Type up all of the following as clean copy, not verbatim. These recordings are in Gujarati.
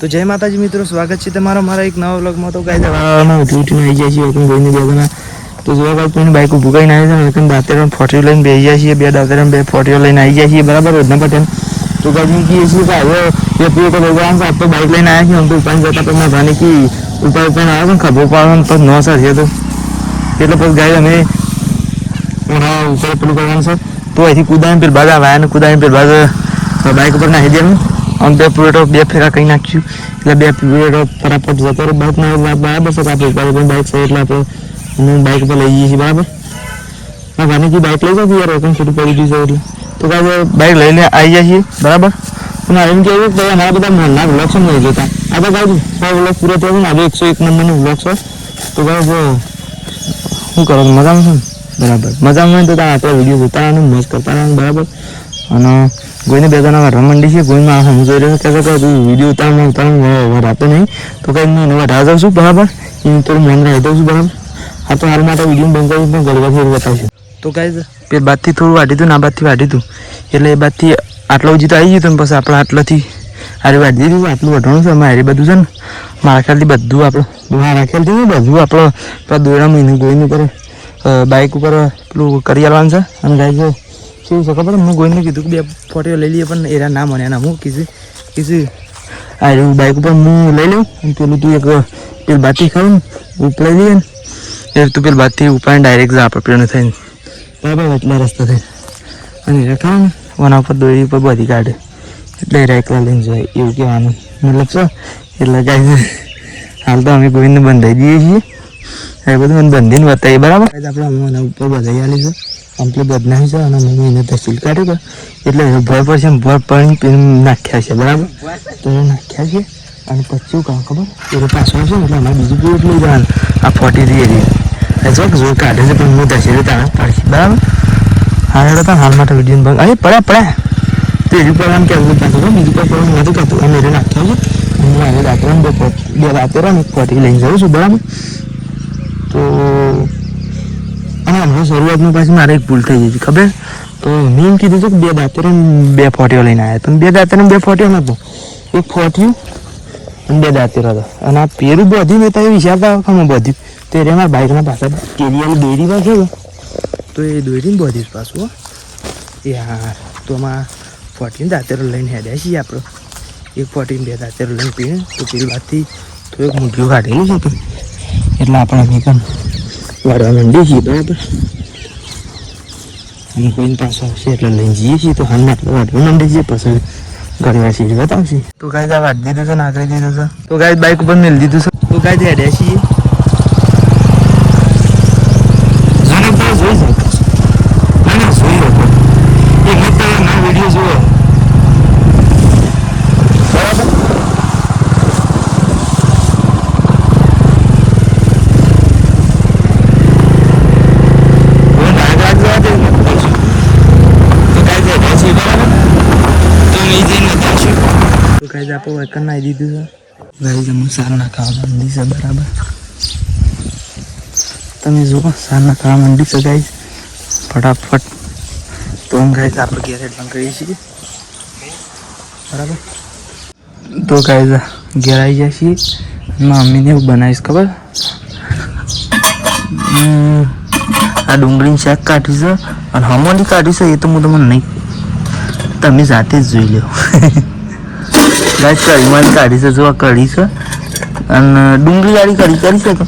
તો જય માતાજી મિત્રો, સ્વાગત છે તમારો મારા એક નવા વ્લોગમાં. તો ગાઈસ ઉઠીને આવી જાય છે કોઈને બે જણા. તો જોવા ગાઈસ કોઈની બાઈક ઊભું કરીને આવી છે ને દાંતેરણ ફોટીઓ લઈને બેસી જાય છે. બે દાંતેરણ બે ફોટીઓ લઈને આવી જાય છે બરાબર રોજના પટેલ. તો ગાઈસ કી છે કે હવે એ પીએ તો ભગવાન સાહેબ તો બાઈક લઈને આવ્યા છે. हम तो ऊपर जता तो मैं जाने की ऊपर ऊपर आया था खबो पावन पर 9 सर है तो એટલે પછી ગાઈસ અમે ઓના ઉપર પેલું કરવાનું છે. તો અહીંથી કુદાઈને પેલ બાજુ વાયને કુદાઈને પેલ બાજુ બાઈક ઉપર નાખી દેવાનું. અને બે પ્લેટો બે ફેરા કઈ નાખ્યું એટલે બે પ્લેટો ફટાફટ જતો રહે. બાઇકના બરાબર છે આપણે બાઇક છે એટલે આપણે બાઇક પર લઈ જઈએ છીએ બરાબર. હા ગાને की બાઇક લઈ જાવ યાર એકદમ છોટું પડી ગયું છે એટલે. તો ગાઈસ બાઇક લઈને આવી જાય છીએ બરાબર. તો મારે એમ કહેવું કે મારા બધા મોહનના વ્લોગ છે નહીં જોતા. આ તો ગાઈસ 100 વ્લોગ પૂરો થયો ને આજે 101 નંબરનો વ્લોગ છે. તો ગાઈસ શું કરો મજામાં છે બરાબર. મજામાં હોય તો આપણે વિડીયો જોતા અને મસ્ત કરતા રહે બરાબર. અને કોઈને બે જણા વાઢવા માંડી છે. કોઈમાં હું જોઈ રહ્યો કે વિડીયો ઉતારવામાં વરાતો નહીં. તો કંઈ હું વઢા જાઉં છું બરાબર. એને થોડું મન રહી દઉં છું બરાબર. આ તો હાલ માટે વિડીયો બંધ કરી પણ ગળવાથી બતાવશું. તો ગાઈસ પેલી બાદથી થોડું વાઢી હતું ને આ બાદથી વાઢી હતું એટલે એ બાદથી આટલો ઉજી તો આવી ગયું. પછી આપણે આટલાથી હારે વાઢી દીધું. આટલું વઢવાનું છે અમે હારી બધું છે ને મારા ખ્યાલથી બધું આપણે મારા ખ્યાલથી ને બધું આપણે દોડા મહિને ગોઈને ઉપર બાઇક ઉપર પેલું કરી આવવાનું છે. અને ગાઈસ શું છે ખબર હું ગોઈને કીધું કે બે ફોટો લઈ લઈએ પણ એના ના મને હું કીધું આ બાઇક ઉપર હું લઈ લઉં અને પેલું તું એક પેલી બાતી ખાવું ને ઉપલાઈ લઈએ ને એ તું પેલી બાતી ઉપાડીને ડાયરેક્ટ જા આપણે પેલું થઈને બરાબર એટલા રસ્તા થઈ અને એ ખાવ ને ઓના ઉપર દોરી ઉપર બધી કાઢે એટલે એકલા લઈને જાય એવું કહેવાનું મતલબ છે. એટલે ગાઈસ હાલ તો અમે ગોઈને બંધાઈ દઈએ છીએ. એ બધું મને બંધીને બતાવીએ બરાબર. આપણે અમે ઉપર બંધાઈ આલી છે કમ્પ્લીટ બદનાવી છે અને મેં એને તહેસીલ કાઢ્યું એટલે ભર પર છે ભર પાણી નાખ્યા છે બરાબર. તો એ નાખ્યા છે અને પછી શું કામ ખબર એ પાછળ છે એટલે અમારે બીજું પ્લેટ લઈ જવાનું આ 40 એ જો કાઢે છે પણ હું તહેસીલ તાણ પાડશે બરાબર. હાલ હતા હાલ માટે વિડીયો બંધ અરે પડ્યા તો એવી પડવાનું કેવું પાછું બીજું કોઈ પડવાનું નથી કરતું અમે એને નાખ્યા છે. હું આજે દાંતેરણ બે દાંતેરણ એક 40 લઈને જાઉં છું બરાબર. તો અને હમણાં શરૂઆતમાં પાછી મારે એક ભૂલ થઈ ગઈ ખબર. તો મેં એમ કીધું હતું કે બે દાંતેરણ બે ફોટીઓ લઈને આવ્યા પણ બે દાંતેરણ બે ફોટીઓ નહોતું એક ફોટીયું અને બે દાંતેરા હતા. અને આ પેરું બધી મેં તો એ વિચારતા ખબર બધું તો એ મારા બાઇકના પાછળ કેરિયાની દોરી પાસે તો એ દોરીને બધી પાછું યાર. તો આમાં 40 દાંતેરો લઈને હેડ્યા છીએ આપણે. એક 40 બે દાંતેરો લઈને પીને તો પેલી બાદથી થોડુંક મૂઠિયું કાઢેલું છે તો એટલે આપણે અમે પણ વાળવા માંડીએ છીએ બરાબર. અને કોઈને પાછો આવશે એટલે લઈને જઈએ છીએ. તો હાલમાં આપણે વાળવા માંડીએ છીએ પછી ઘણી સીટ બતાવશે. તો ગાઈસ આ વાઢી દીધું છે નાખી દીધું છે. તો ગાઈસ બાઇક ઉપર મેળ દીધું છે. તો ગાઈસ હેડ્યા છીએ જોઈ શકો અને જોઈ શકો એ મોટા ના વિડીયો જુઓ બરાબર. આપણે વર્કર નાખી દીધું છે ગાઈસ. અમે સાર નાખવા માંડી છે બરાબર. તમે જુઓ સાર નાખવા માંડી છે ગાઈસ ફટાફટ. તો ગાઈસ આપણે ગેરેજ બંધ કરીએ છીએ બરાબર. તો ગાઈસ ઘેર આવી જાય છીએ. મમ્મીને એવું બનાવીશ ખબર આ ડુંગળીની શાક કાઢી છે અને હમોલી કાઢી છે એ તો હું તમને નહીં તમે જાતે જ જોઈ લો. ગાઈસ કઢીમાં કાઢી છે જો કઢી છે અને ડુંગળી વાળી કઢી કરી છે તો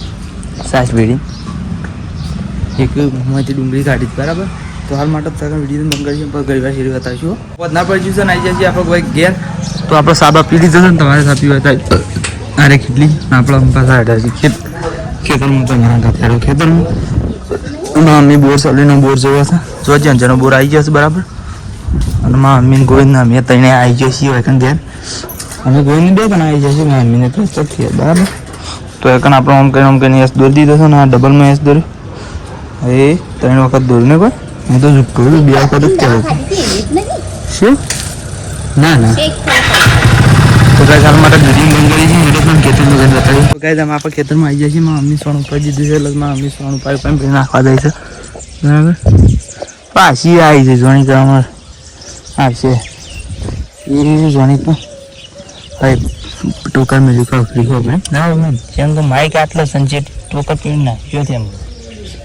સાસ ભેડી એક માંથી ડુંગળી કાઢી બરાબર. તો હાલ માટે વિડીયો બંધ કરીશું પણ ગરીબા શેરી બતાવીશું ના પડી જશે આવી જાય છે આપણે કોઈ ઘેર. તો આપણે સાબા પી લીધો છે ને તમારે સાપી બતાવી અરે કેટલી આપણે પાછા હેઠા છે ખેતરમાં તો મારા ગાફેરો ખેતરમાં મમ્મી બોર ચાલીને બોર જોવા છે જો જ્યાં બોર આવી જશે બરાબર. અને મમ્મીને ગોવિંદ અમે તઈને આવી જઈએ છીએ એકન ઘેર અમે ગોવિંદ બે પણ આવી જશે મમ્મીને તો થઈએ બરાબર. તો એકન આપણે આમ કરીને એસ દોરી દીધો છે ને આ ડબલમાં એસ દોર્યો એ 3 વખત દોરીને કોઈ હું તો જુઠ્ઠું 2 વખત જ કહેવું શું ના ના. તો ગાઈસ હાલ માટે વિડીયો બંધ કરી છે એટલે પણ ખેતરમાં જઈને બતાવી. તો ગાઈસ અમે આપણે ખેતરમાં આવી જાય છે. મમ્મી સોણ ઉપર દીધું છે એટલે મમ્મી સોણ ઉપર પણ નાખવા જાય છે બરાબર. પાછી આવી છે જોણી કરવામાં આવશે એ જોણી પણ હવે टोकर में लिखा फ्री हो गए ना मैम જેમ તો માઇક આટલો સંચિત ટોકર પીને નાખ્યો તેમ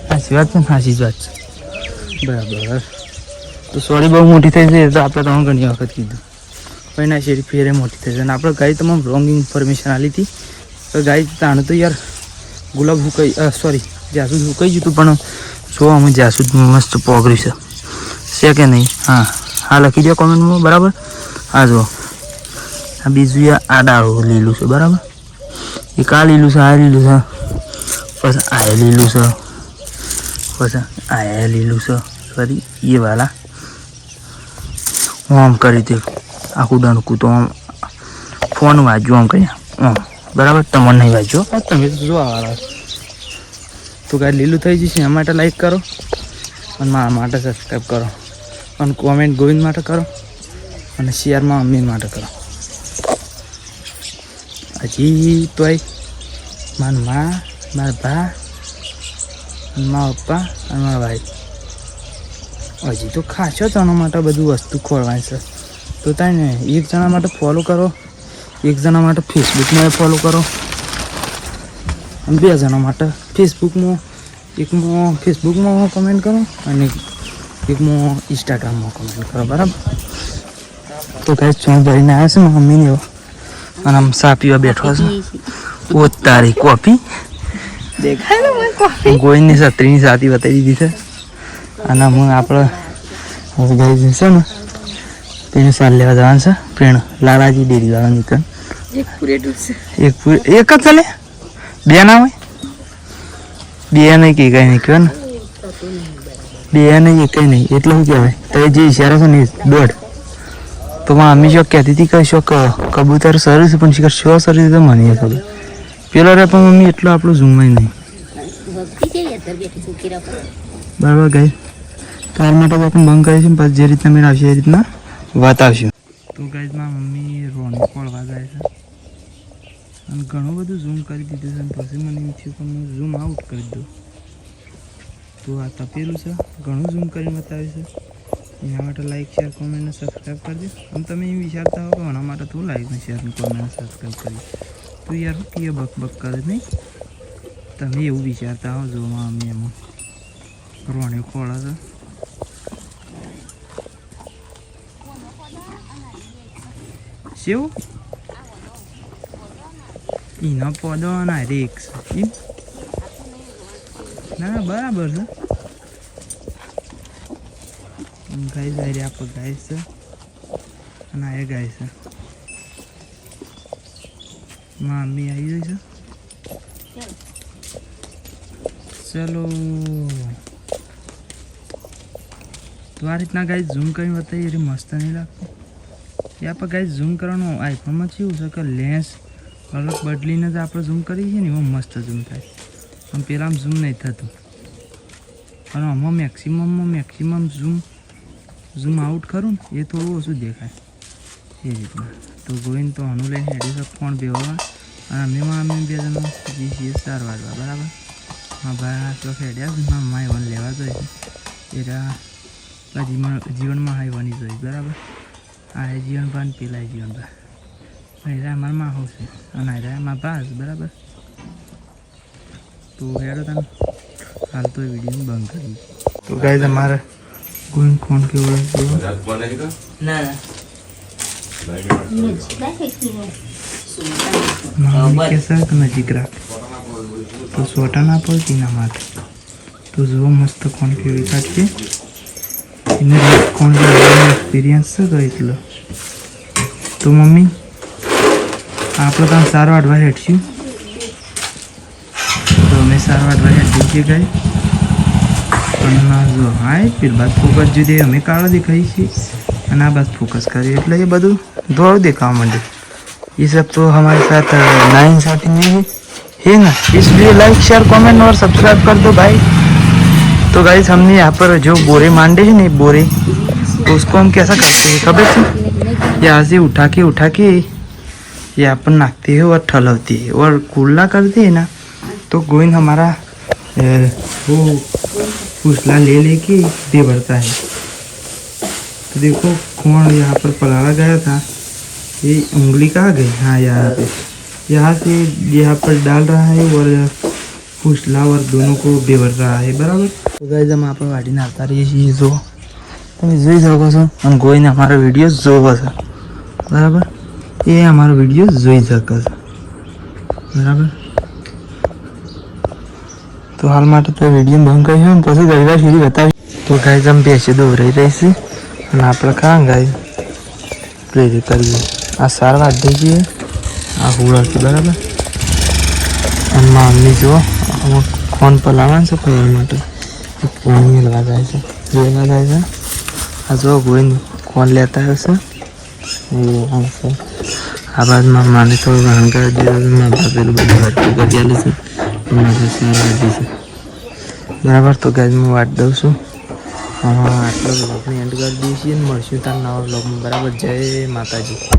સાચી વાત છે સાચી જ વાત છે બરાબર તો સોરી બહુ મોટી થઈ છે તો આપણે તમને ઘણી વખત કીધું પણ ના શેરી ફેરે મોટી થઈ છે અને આપણે ગાય તમામ રોંગ ઇન્ફોર્મેશન આલી હતી તો ગાય તાણ તો યાર ગુલાબ હુકાઈ સોરી જાસૂદ હુકાઈ જતું પણ જો અમે જાસૂદ મસ્ત પોગર્યું છે કે નહીં હા લખી દો કોમેન્ટમાં બરાબર હા જો આ બીજું આ ડાળું લીલું છે બરાબર એક આ લીલું છે આ લીલું છે પછી આ લીલું છે પછી આ લીલું છે ફરી એ વાલા આમ કરી દે આખું ડણકું તો આમ ફોન વાંચ્યું આમ કરી આમ બરાબર તમને નહીં વાંચ્યો તમે તો જોવા વાળા તો કાંઈ લીલું થઈ જશે એના માટે લાઈક કરો અને મારા માટે સબસ્ક્રાઈબ કરો અને કોમેન્ટ ગોવિંદ માટે કરો અને શેરમાં અમીર માટે કરો હજી તોય મારા મા મારા ભા અને મારા પપ્પા અને મારા ભાઈ હજી તો ખાસો જણા માટે બધું વસ્તુ ખોલવાની છે તો તાઈ ને એક જણા માટે ફોલો કરો એક જણા માટે ફેસબુકમાં ફોલો કરો અને 2 જણા માટે એકમાં ફેસબુકમાં કમેન્ટ કરો અને એકમાં ઇન્સ્ટાગ્રામમાં કમેન્ટ કરો બરાબર તો કાંઈ ચોં ભરીને આવ્યા છે મમ્મીને એવો અને આમ સા પીવા બેઠો છે ઓ તારી કોફી દેખાય ગોઈની છત્રીની સાથી બતાવી દીધી છે અને હું આપણે ગઈ છે ને તેને સાર લેવા જવાનું છે પ્રેણ લાલાજી ડેરી વાળા નીકળ એક જ ચાલે 2 ના હોય 2 નહીં કે કઈ નહીં કહે ને 2 નહીં એક નહીં એટલે શું કહેવાય તો જે ઈશારો છે ને 1.5 તો મમ્મી શું કહેતી હતી કે શું કબૂતર સરસ પણ શિખર શું સરસ તો મને ખબર પેલો રે પણ મમ્મી એટલો આપણું ઝૂમાય નહીં બરાબર ગાય કાર માટે આપણે બંધ કરીશું પછી જે રીતના મેળ આવશે એ રીતના વાત આવશું તો ગાઈઝમાં મમ્મી રોણી ખોળવા જાય છે અને ઘણું બધું ઝૂમ કરી દીધું છે પછી મને એમ થયું કે હું ઝૂમ આઉટ કરી દઉં તો આ તપેલું છે ઘણું ઝૂમ કરીને બતાવ્યું છે એના માટે લાઈક શેર કોમેન્ટ અને સબસ્ક્રાઈબ કરજો અને તમે એમ વિચારતા હો કે એના માટે તું લાઈક ને શેર કોમેન્ટ અને સબસ્ક્રાઈબ કરી તું યાર કે બક કરે નહીં તમે એવું વિચારતા હો જોવામાં અમે એમાં રોણી ખોળા છે શેવ એનો પોદો ના રેક્સ ના બરાબર છે ગાય જાય આપણે ગાય છે અને આ ગાય છે મમ્મી આવી ગઈ છે ચલો તો આ રીતના ગાય ઝૂમ કરી બતાવીએ એ મસ્ત નહીં લાગતું એ આપણે ગાય ઝૂમ કરવાનું આઈફોનમાં કેવું છે કે લેન્સ અલગ બદલીને જ આપણે ઝૂમ કરીએ છીએ ને એમાં મસ્ત ઝૂમ થાય પણ પહેલાં ઝૂમ નહીં થતું અને આમાં મેક્સિમમ ઝૂમ આઉટ કરું ને એ થોડું ઓછું દેખાય એ રીતના તો ગોવિંદ તો આનું લઈને હેડી શક કોણ બેવા અને અમે 2 જણા જઈએ છીએ 4 વાગવા બરાબર હા ભાઈ ચોક હેડ્યા મારા માય વન લેવા જોઈએ એ જીવનમાં હાઈ વની જોઈએ બરાબર આ જીવનભા ને પેલા જીવનભા અહીંયા અમારા માં હાઉસ છે અને અહીંયા મારા બાસ બરાબર તો હેડો તમે હાલ તો વિડીયો બંધ કરી તો ગાઈઝ અમારે કોઈ ફોન કેવો ના કેસર કે નજીક રાખ તો સોટા ના પડતી ના માટે તો જો મસ્ત કોણ કેવી કાઢશે એને કોણ એક્સપિરિયન્સ છે તો એટલો તો મમ્મી આપણે ત્યાં સારો વાટવા હેઠશું તો અમે સારો વાટવા હેઠી છીએ ગાય પણ જો હા પેલી બાદ ફોકસ જુદી અમે કાળા દેખાઈએ છીએ અને આ बात फोकस करिए એટલે ये બધું ધોળ દેખાવા માંડે ये सब तो हमारे साथ नाइंसाफी नहीं है ना इसलिए लाइक शेयर कमेंट और सब्सक्राइब कर दो भाई। तो गाइस हमने यहाँ पर जो बोरे मांडे हैं नहीं बोरे तो उसको हम कैसा करते हैं खबर से यहाँ से उठा के यहाँ पर नाखते हैं और ठलवती है और कूला करते हैं ना तो गोविंद हमारा वो फुसला ले लेके दे भरता है। तो देखो कौन यहाँ पर पलाड़ा गया था ये उंगली कहाँ गई? हाँ यहाँ पे, यहाँ से यहाँ पर डाल रहा है और फूसला और दोनों को बेवर रहा है बराबर। तो गाइस हम आप वाटीने આવતા રહીએ છીએ। જો તમે જોઈ શકો છો અને કોઈને અમારો વિડીયો જોવો છે બરાબર, એ અમારો વિડીયો જોઈ શકે છે બરાબર। તો હાલ માટે તો વિડીયો બંધ કર્યો ને પછી ગઈવાર સુધી બતાવી। તો ગાઈસ हम ભેંસે દોરાઈ રહી છે અને આપણે કાં ગાય પ્રેરી કરીએ। આ સાર વાઢી છીએ, આ હુળાથી બરાબર। અને મમ્મી જો અમુક ફોન પર લાવવાનું છે કરવા માટે, ફોન મેળવા જાય છે, જોઈને જાય છે। આ જો ગોઈને ફોન લેતા આવશે એ આવશે। આ બાજુમાં માને થોડું ઘણું કરી દીધું, મારા પેલું બધું હરકું કરી આલું છે, મારે સાર વાઢી છે બરાબર। તો ગાઈસ હું વાટ દઉં છું। આટલો બ્લોગને એન્ડ કરી દઈએ છીએ, મળશું તાર નવા બ્લોગમાં બરાબર। જય માતાજી।